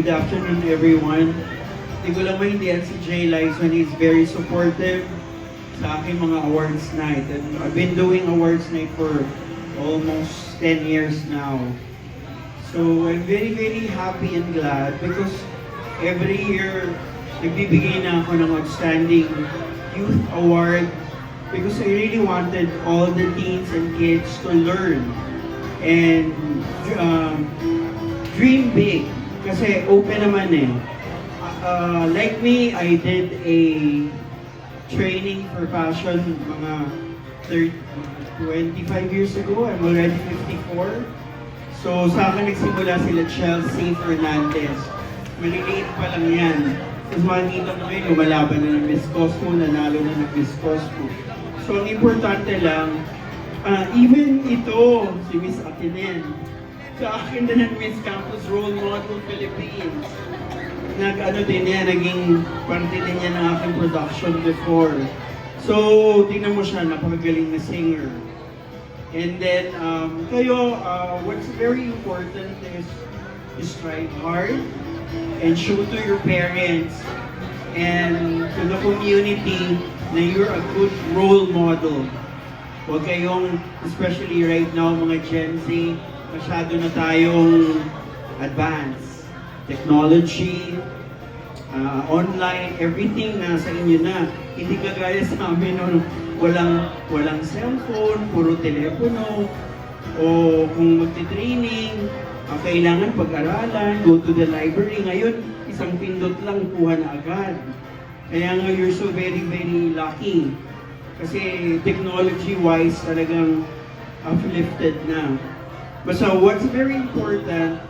good afternoon everyone. Hindi ko lang maintindihan si Jay Lyson is very supportive sa aking mga awards night. And I've been doing awards night for almost 10 years now. So I'm very, very happy and glad because every year, nagbibigay na ako ng Outstanding Youth Award because I really wanted all the teens and kids to learn and dream big. Kasi open naman eh. Like me, I did a training for fashion mga 25 years ago. I'm already 54. So sa akin nagsimula sila Chelsea Fernandez. Maliliit pa lang yan. Tapos makikita mo ngayon, lumalaban na ng Miss Cosmo, nanalo na ng Miss Cosmo. So ang importante lang, even ito, si Miss Atinen, sa akin din ng Miss Campus Role Model Philippines. Nag-ano din yan, naging parte din yan ng aking production before. So, tingnan mo siya, napakagaling na singer. And then, what's very important is you strive hard and show to your parents and to the community na you're a good role model. Huwag kayong, especially right now, mga Gen Z, masyado na tayong advanced. Technology, online, everything nasa inyo na. Hindi kagaya sa amin, no, walang cellphone, puro telepono, o kung magti-training, kailangan pag-aralan, go to the library. Ngayon, isang pindot lang, kuha na agad. Kaya nga, you're so very, very lucky. Kasi technology-wise, talagang uplifted na. So what's very important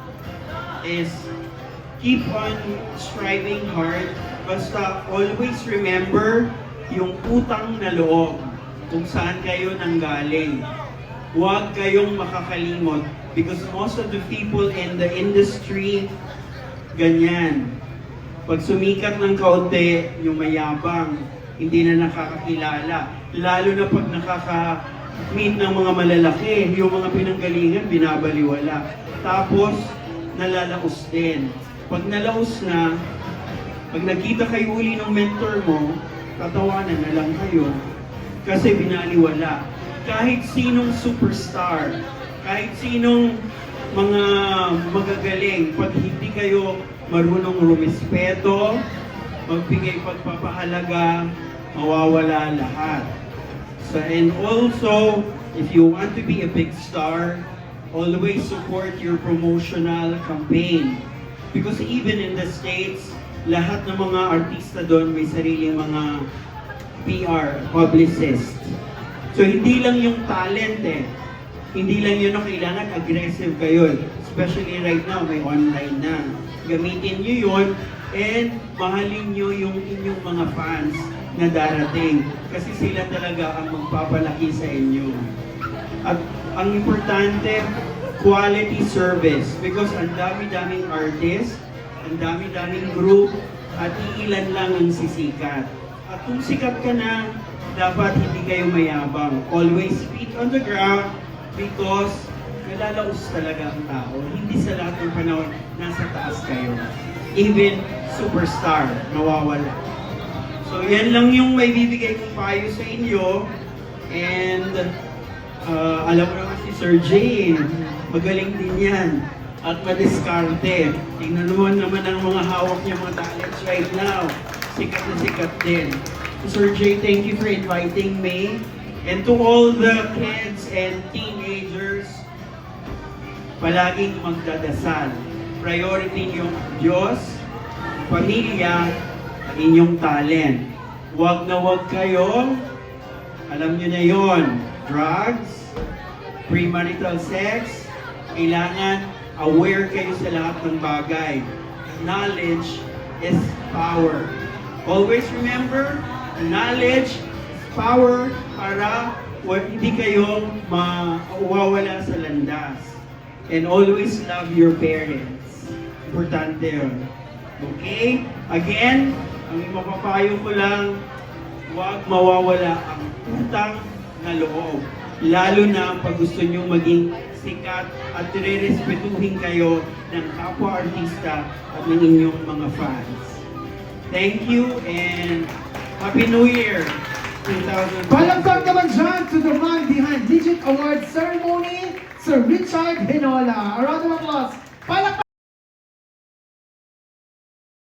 is keep on striving hard. Basta always remember yung utang na loob kung saan kayo nanggaling. Huwag kayong makakalimot because most of the people in the industry, ganyan. Pag sumikat ng kaunti, yung mayabang, hindi na nakakakilala. Lalo na pag meet ng mga malalaki, yung mga pinanggalingan, binabaliwala. Tapos, nalalaos din. Pag nalaos na, pag nakita kayo uli ng mentor mo, tatawanan na lang kayo. Kasi binaliwala. Kahit sinong superstar, kahit sinong mga magagaling, pag hindi kayo marunong rumispeto, magbigay pagpapahalaga, mawawala lahat. So, and also, if you want to be a big star, always support your promotional campaign. Because even in the States, lahat ng mga artista doon may sariling mga PR, publicist. So, hindi lang yung talent eh. Hindi lang yun na kailangan aggressive kayo. Especially right now, may online na. Gamitin nyo yun and mahalin nyo yung inyong mga fans na darating. Kasi sila talaga ang magpapalaki sa inyo. At ang importante, quality service. Because ang dami-daming artist, ang dami-daming group, at iilan lang ang sisikat. At kung sikat ka na, dapat hindi kayo mayabang. Always feet on the ground because nalalaos talaga ang tao. Hindi sa lahat ng panahon nasa taas kayo. Even superstar, nawawala. So yan lang yung may bibigay kong payo sa inyo. And alam mo naman si Sir Jay, magaling din yan. At madiskarte. Tingnan naman ang mga hawak niya mga talents right now. Sikat na sikat din. So, Sir Jay, thank you for inviting me. And to all the kids and teenagers, palaging magdadasal. Priority yung Diyos, pamilya, at inyong talent. Huwag na huwag kayong, alam nyo na yon, drugs, premarital sex, kailangan aware kayo sa lahat ng bagay. Knowledge is power. Always remember, knowledge is power para hindi kayo mawawala sa landas. And always love your parents. Importante yun. Okay? Again, ang mapapayo ko lang, huwag mawawala ang utang na loob. Lalo na pag gusto nyo maging sikat at re-respetuhin kayo ng kapwa-artista at ng inyong mga fans. Thank you and Happy New Year 2020. Palagtag naman dyan to the man behind Digit Awards Ceremony, Sir Richard Hinola. Alright?